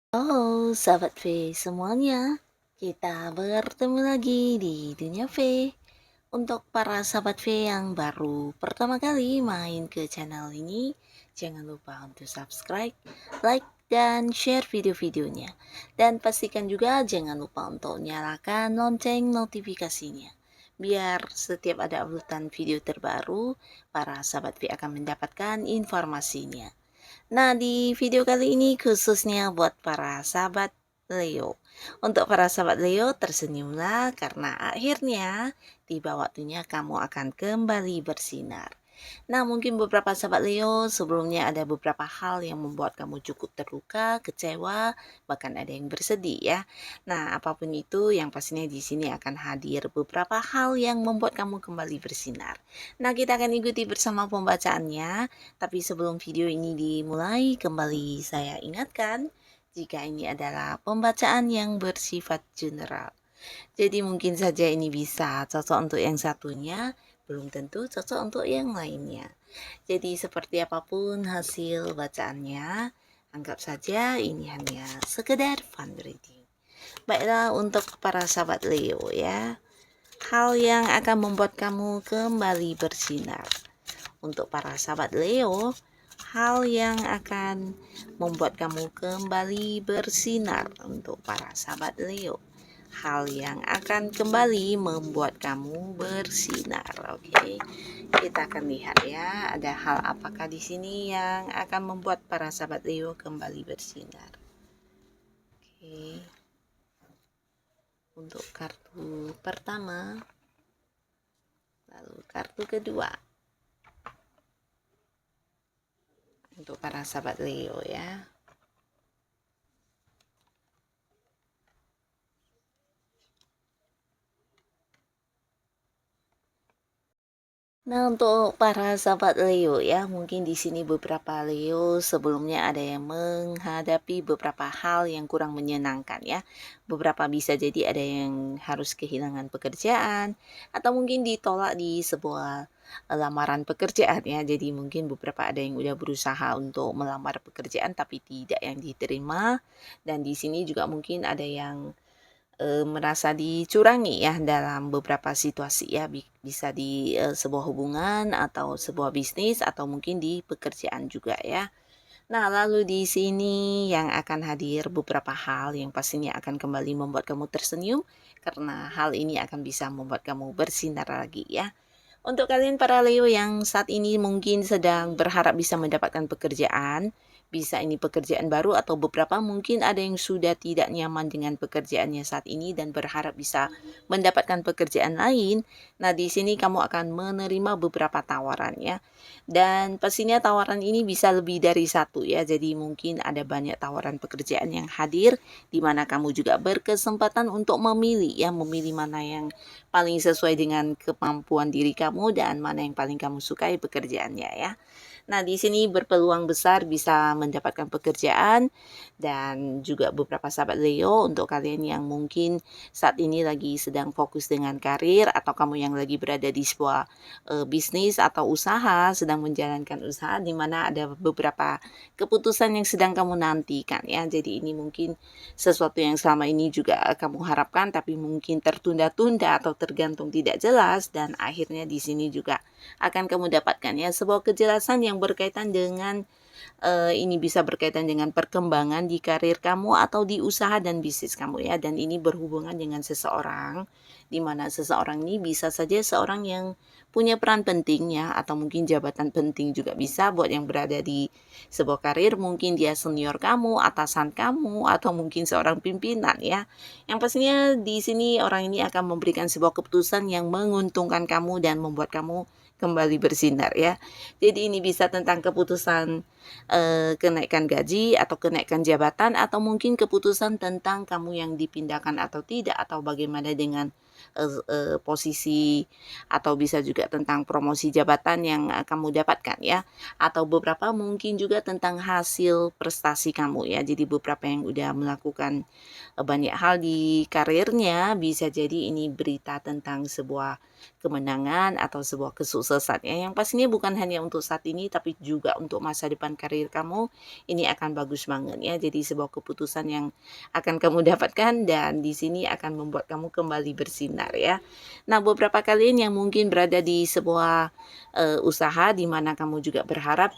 Halo sahabat V semuanya, kita bertemu lagi di Dunia V. Untuk para sahabat V yang baru pertama kali main ke channel ini, jangan lupa untuk subscribe, like, dan share video-videonya. Dan pastikan juga jangan lupa untuk nyalakan lonceng notifikasinya. Biar setiap ada uploadan video terbaru, para sahabat V akan mendapatkan informasinya. Nah, di video kali ini khususnya buat para sahabat Leo. Untuk para sahabat Leo, tersenyumlah karena akhirnya tiba waktunya kamu akan kembali bersinar. Nah, mungkin beberapa sahabat Leo sebelumnya ada beberapa hal yang membuat kamu cukup terluka, kecewa, bahkan ada yang bersedih ya. Nah, apapun itu yang pastinya di sini akan hadir beberapa hal yang membuat kamu kembali bersinar. Nah, kita akan ikuti bersama pembacaannya. Tapi sebelum video ini dimulai, kembali saya ingatkan jika ini adalah pembacaan yang bersifat general. Jadi mungkin saja ini bisa cocok untuk yang satunya, belum tentu cocok untuk yang lainnya. Jadi seperti apapun hasil bacaannya, anggap saja ini hanya sekedar fun reading. Baiklah, untuk para sahabat Leo ya, hal yang akan membuat kamu kembali bersinar. Untuk para sahabat Leo, hal yang akan membuat kamu kembali bersinar. Untuk para sahabat Leo, hal yang akan kembali membuat kamu bersinar. Oke, kita akan lihat ya, ada hal apakah di sini yang akan membuat para sahabat Leo kembali bersinar. Oke, untuk kartu pertama, lalu kartu kedua. Untuk para sahabat Leo ya. Nah, untuk para sahabat Leo ya, mungkin di sini beberapa Leo sebelumnya ada yang menghadapi beberapa hal yang kurang menyenangkan ya. Beberapa bisa jadi ada yang harus kehilangan pekerjaan atau mungkin ditolak di sebuah lamaran pekerjaan ya. Jadi mungkin beberapa ada yang udah berusaha untuk melamar pekerjaan tapi tidak yang diterima, dan di sini juga mungkin ada yang merasa dicurangi ya dalam beberapa situasi ya, bisa di sebuah hubungan atau sebuah bisnis atau mungkin di pekerjaan juga ya. Nah, lalu di sini yang akan hadir beberapa hal yang pastinya akan kembali membuat kamu tersenyum, karena hal ini akan bisa membuat kamu bersinar lagi ya. Untuk kalian para Leo yang saat ini mungkin sedang berharap bisa mendapatkan pekerjaan, bisa ini pekerjaan baru atau beberapa mungkin ada yang sudah tidak nyaman dengan pekerjaannya saat ini dan berharap bisa mendapatkan pekerjaan lain. Nah, di sini kamu akan menerima beberapa tawaran ya. Dan pastinya tawaran ini bisa lebih dari satu ya. Jadi mungkin ada banyak tawaran pekerjaan yang hadir di mana kamu juga berkesempatan untuk memilih ya, memilih mana yang paling sesuai dengan kemampuan diri kamu dan mana yang paling kamu sukai pekerjaannya ya. Nah, di sini berpeluang besar bisa mendapatkan pekerjaan, dan juga beberapa sahabat Leo untuk kalian yang mungkin saat ini lagi sedang fokus dengan karir atau kamu yang lagi berada di sebuah bisnis atau usaha, sedang menjalankan usaha di mana ada beberapa keputusan yang sedang kamu nantikan ya. Jadi ini mungkin sesuatu yang selama ini juga kamu harapkan tapi mungkin tertunda-tunda atau tergantung tidak jelas, dan akhirnya di sini juga akan kamu dapatkan ya sebuah kejelasan yang berkaitan dengan ini bisa berkaitan dengan perkembangan di karir kamu atau di usaha dan bisnis kamu ya, dan ini berhubungan dengan seseorang di mana seseorang ini bisa saja seorang yang punya peran penting ya, atau mungkin jabatan penting juga bisa buat yang berada di sebuah karir, mungkin dia senior kamu, atasan kamu, atau mungkin seorang pimpinan ya. Yang pastinya di sini orang ini akan memberikan sebuah keputusan yang menguntungkan kamu dan membuat kamu kembali bersinar ya. Jadi ini bisa tentang keputusan kenaikan gaji atau kenaikan jabatan atau mungkin keputusan tentang kamu yang dipindahkan atau tidak, atau bagaimana dengan posisi, atau bisa juga tentang promosi jabatan yang kamu dapatkan ya, atau beberapa mungkin juga tentang hasil prestasi kamu ya. Jadi beberapa yang udah melakukan banyak hal di karirnya, bisa jadi ini berita tentang sebuah kemenangan atau sebuah kesuksesan ya, yang pastinya bukan hanya untuk saat ini tapi juga untuk masa depan karir kamu. Ini akan bagus banget ya, jadi sebuah keputusan yang akan kamu dapatkan dan di sini akan membuat kamu kembali bersinar ya. Nah, beberapa kalian yang mungkin berada di sebuah usaha di mana kamu juga berharap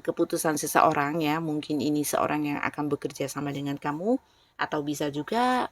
keputusan seseorang ya, mungkin ini seorang yang akan bekerja sama dengan kamu, atau bisa juga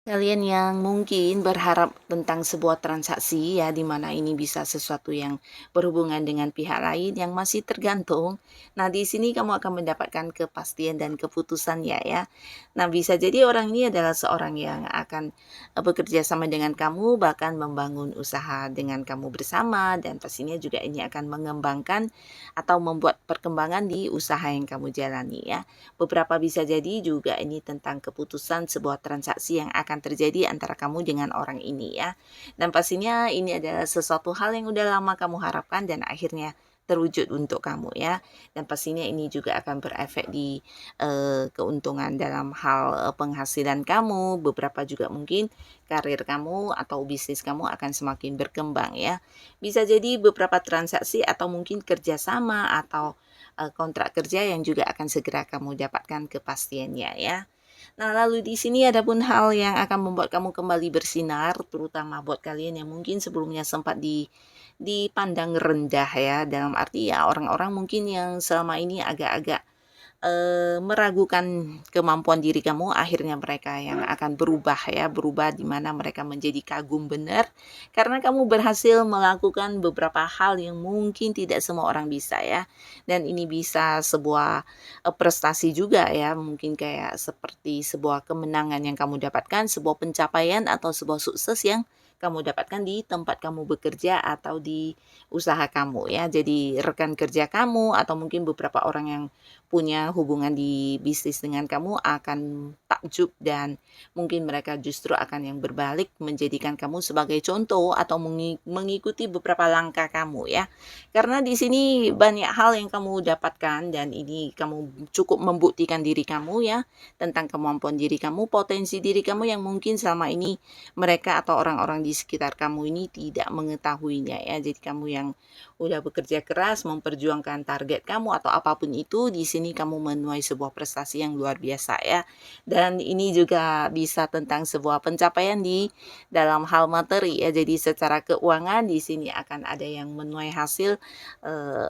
kalian yang mungkin berharap tentang sebuah transaksi ya, di mana ini bisa sesuatu yang berhubungan dengan pihak lain yang masih tergantung. Nah, di sini kamu akan mendapatkan kepastian dan keputusannya ya. Nah, bisa jadi orang ini adalah seorang yang akan bekerja sama dengan kamu, bahkan membangun usaha dengan kamu bersama, dan pastinya juga ini akan mengembangkan atau membuat perkembangan di usaha yang kamu jalani ya. Beberapa bisa jadi juga ini tentang keputusan sebuah transaksi yang akan terjadi antara kamu dengan orang ini ya. Dan pastinya ini adalah sesuatu hal yang udah lama kamu harapkan dan akhirnya terwujud untuk kamu ya. Dan pastinya ini juga akan berefek di keuntungan dalam hal penghasilan kamu. Beberapa juga mungkin karir kamu atau bisnis kamu akan semakin berkembang ya. Bisa jadi beberapa transaksi atau mungkin kerjasama atau kontrak kerja yang juga akan segera kamu dapatkan kepastiannya ya. Nah, lalu di sini ada pun hal yang akan membuat kamu kembali bersinar, terutama buat kalian yang mungkin sebelumnya sempat dipandang rendah ya, dalam arti ya orang-orang mungkin yang selama ini agak-agak meragukan kemampuan diri kamu, akhirnya mereka yang akan berubah ya, berubah di mana mereka menjadi kagum benar karena kamu berhasil melakukan beberapa hal yang mungkin tidak semua orang bisa ya. Dan ini bisa sebuah prestasi juga ya, mungkin kayak seperti sebuah kemenangan yang kamu dapatkan, sebuah pencapaian atau sebuah sukses yang kamu dapatkan di tempat kamu bekerja atau di usaha kamu ya. Jadi rekan kerja kamu atau mungkin beberapa orang yang punya hubungan di bisnis dengan kamu akan takjub dan mungkin mereka justru akan yang berbalik menjadikan kamu sebagai contoh atau mengikuti beberapa langkah kamu ya. Karena di sini banyak hal yang kamu dapatkan dan ini kamu cukup membuktikan diri kamu ya, tentang kemampuan diri kamu, potensi diri kamu yang mungkin selama ini mereka atau orang-orang di sekitar kamu ini tidak mengetahuinya ya. Jadi kamu yang udah bekerja keras memperjuangkan target kamu atau apapun itu, di sini kamu menuai sebuah prestasi yang luar biasa ya. Dan ini juga bisa tentang sebuah pencapaian di dalam hal materi ya. Jadi secara keuangan di sini akan ada yang menuai hasil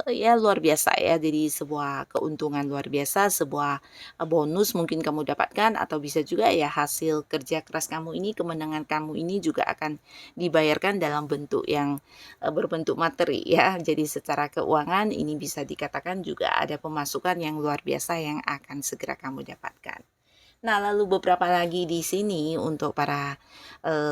ya luar biasa ya. Jadi sebuah keuntungan luar biasa, sebuah bonus mungkin kamu dapatkan, atau bisa juga ya hasil kerja keras kamu ini, kemenangan kamu ini juga akan dibayarkan dalam bentuk yang berbentuk materi ya. Jadi secara keuangan ini bisa dikatakan juga ada pemasukan yang luar biasa yang akan segera kamu dapatkan. Nah, lalu beberapa lagi di sini untuk para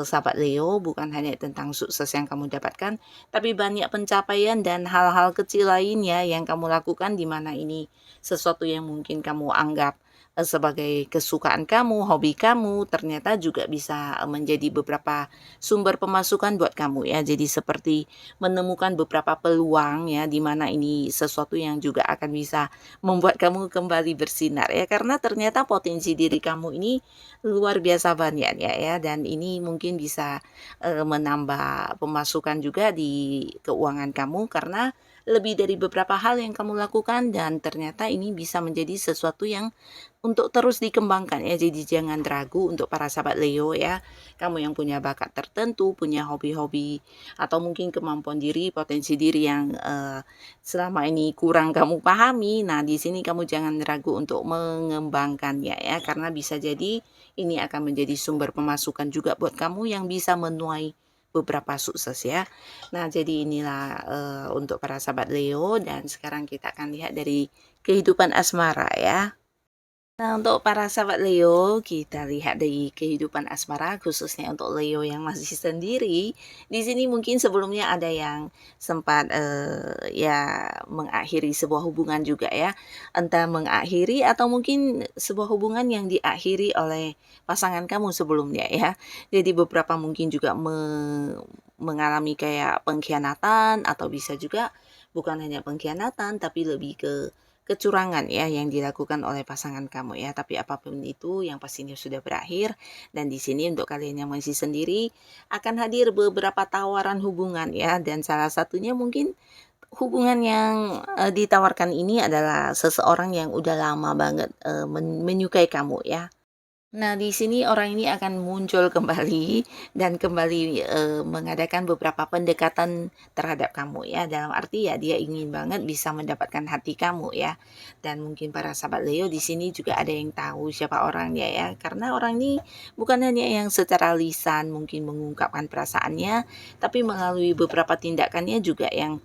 sahabat Leo, bukan hanya tentang sukses yang kamu dapatkan, tapi banyak pencapaian dan hal-hal kecil lainnya yang kamu lakukan di mana ini sesuatu yang mungkin kamu anggap sebagai kesukaan kamu, hobi kamu, ternyata juga bisa menjadi beberapa sumber pemasukan buat kamu ya. Jadi seperti menemukan beberapa peluang ya, di mana ini sesuatu yang juga akan bisa membuat kamu kembali bersinar ya, karena ternyata potensi diri kamu ini luar biasa banyak ya, dan ini mungkin bisa menambah pemasukan juga di keuangan kamu karena lebih dari beberapa hal yang kamu lakukan dan ternyata ini bisa menjadi sesuatu yang untuk terus dikembangkan ya. Jadi jangan ragu untuk para sahabat Leo ya. Kamu yang punya bakat tertentu, punya hobi-hobi atau mungkin kemampuan diri, potensi diri yang selama ini kurang kamu pahami. Nah, di sini kamu jangan ragu untuk mengembangkannya ya, karena bisa jadi ini akan menjadi sumber pemasukan juga buat kamu yang bisa menuai beberapa sukses ya. Nah, jadi inilah untuk para sahabat Leo, dan sekarang kita akan lihat dari kehidupan asmara ya. Nah, untuk para sahabat Leo, kita lihat dari kehidupan asmara, khususnya untuk Leo yang masih sendiri. Di sini mungkin sebelumnya ada yang sempat ya mengakhiri sebuah hubungan juga ya, entah mengakhiri atau mungkin sebuah hubungan yang diakhiri oleh pasangan kamu sebelumnya ya. Jadi beberapa mungkin juga mengalami kayak pengkhianatan atau bisa juga bukan hanya pengkhianatan tapi lebih ke kecurangan ya yang dilakukan oleh pasangan kamu ya. Tapi apapun itu yang pastinya sudah berakhir, dan di sini untuk kalian yang masih sendiri akan hadir beberapa tawaran hubungan ya, dan salah satunya mungkin hubungan yang ditawarkan ini adalah seseorang yang udah lama banget menyukai kamu ya. Nah, di sini orang ini akan muncul kembali dan kembali, mengadakan beberapa pendekatan terhadap kamu ya, dalam arti ya dia ingin banget bisa mendapatkan hati kamu ya. Dan mungkin para sahabat Leo di sini juga ada yang tahu siapa orangnya ya, karena orang ini bukan hanya yang secara lisan mungkin mengungkapkan perasaannya, tapi melalui beberapa tindakannya juga yang,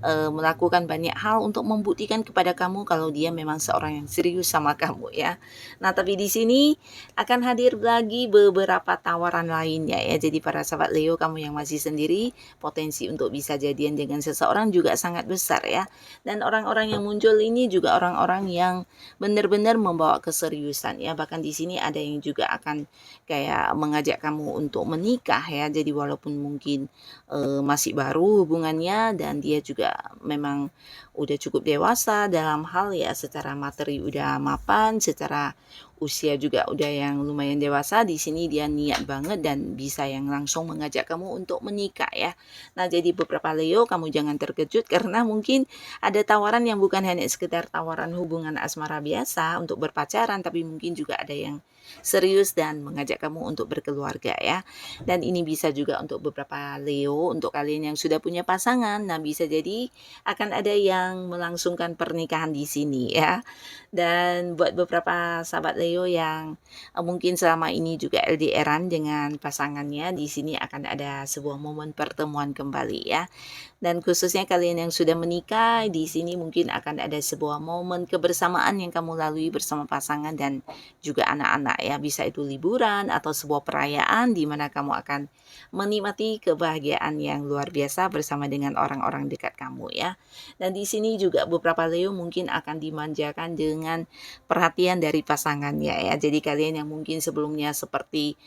melakukan banyak hal untuk membuktikan kepada kamu kalau dia memang seorang yang serius sama kamu ya. Nah, tapi di sini akan hadir lagi beberapa tawaran lainnya ya. Jadi para sahabat Leo, kamu yang masih sendiri, potensi untuk bisa jadian dengan seseorang juga sangat besar ya. Dan orang-orang yang muncul ini juga orang-orang yang benar-benar membawa keseriusan ya. Bahkan di sini ada yang juga akan kayak mengajak kamu untuk menikah ya. Jadi walaupun mungkin masih baru hubungannya, dan dia juga memang udah cukup dewasa dalam hal ya secara materi udah mapan, secara usia juga udah yang lumayan dewasa, di sini dia niat banget dan bisa yang langsung mengajak kamu untuk menikah ya. Nah, jadi beberapa Leo, kamu jangan terkejut karena mungkin ada tawaran yang bukan hanya sekedar tawaran hubungan asmara biasa untuk berpacaran, tapi mungkin juga ada yang serius dan mengajak kamu untuk berkeluarga ya. Dan ini bisa juga untuk beberapa Leo, untuk kalian yang sudah punya pasangan, nah bisa jadi akan ada yang melangsungkan pernikahan di sini ya. Dan buat beberapa sahabat Leo yang mungkin selama ini juga LDRan dengan pasangannya, di sini akan ada sebuah momen pertemuan kembali ya. Dan khususnya kalian yang sudah menikah, di sini mungkin akan ada sebuah momen kebersamaan yang kamu lalui bersama pasangan dan juga anak-anak ya. Bisa itu liburan atau sebuah perayaan di mana kamu akan menikmati kebahagiaan yang luar biasa bersama dengan orang-orang dekat kamu ya. Dan di sini juga beberapa Leo mungkin akan dimanjakan dengan perhatian dari pasangannya ya. Jadi kalian yang mungkin sebelumnya seperti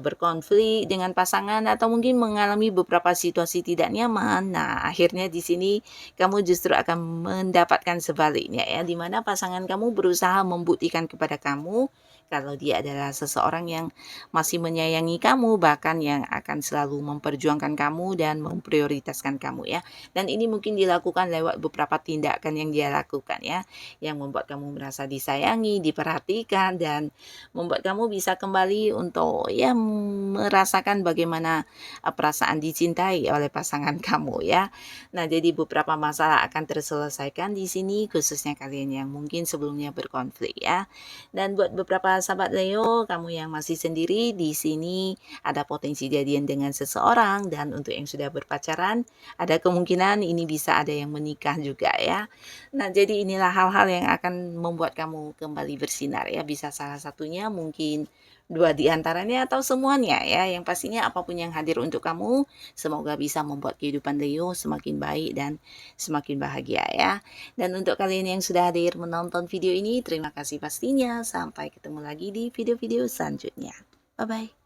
berkonflik dengan pasangan atau mungkin mengalami beberapa situasi tidak nyaman, nah akhirnya di sini kamu justru akan mendapatkan sebaliknya ya, di mana pasangan kamu berusaha membuktikan kepada kamu kalau dia adalah seseorang yang masih menyayangi kamu, bahkan yang akan selalu memperjuangkan kamu dan memprioritaskan kamu ya. Dan ini mungkin dilakukan lewat beberapa tindakan yang dia lakukan ya, yang membuat kamu merasa disayangi, diperhatikan, dan membuat kamu bisa kembali untuk ya merasakan bagaimana perasaan dicintai oleh pasangan kamu ya. Nah, jadi beberapa masalah akan terselesaikan di sini, khususnya kalian yang mungkin sebelumnya berkonflik ya. Dan buat beberapa sahabat Leo, kamu yang masih sendiri, di sini ada potensi jadian dengan seseorang, dan untuk yang sudah berpacaran, ada kemungkinan ini bisa ada yang menikah juga ya. Nah, jadi inilah hal-hal yang akan membuat kamu kembali bersinar ya. Bisa salah satunya, mungkin dua di antaranya, atau semuanya ya. Yang pastinya apapun yang hadir untuk kamu, semoga bisa membuat kehidupan Leo semakin baik dan semakin bahagia ya. Dan untuk kalian yang sudah hadir menonton video ini, terima kasih pastinya. Sampai ketemu lagi di video-video selanjutnya. Bye-bye.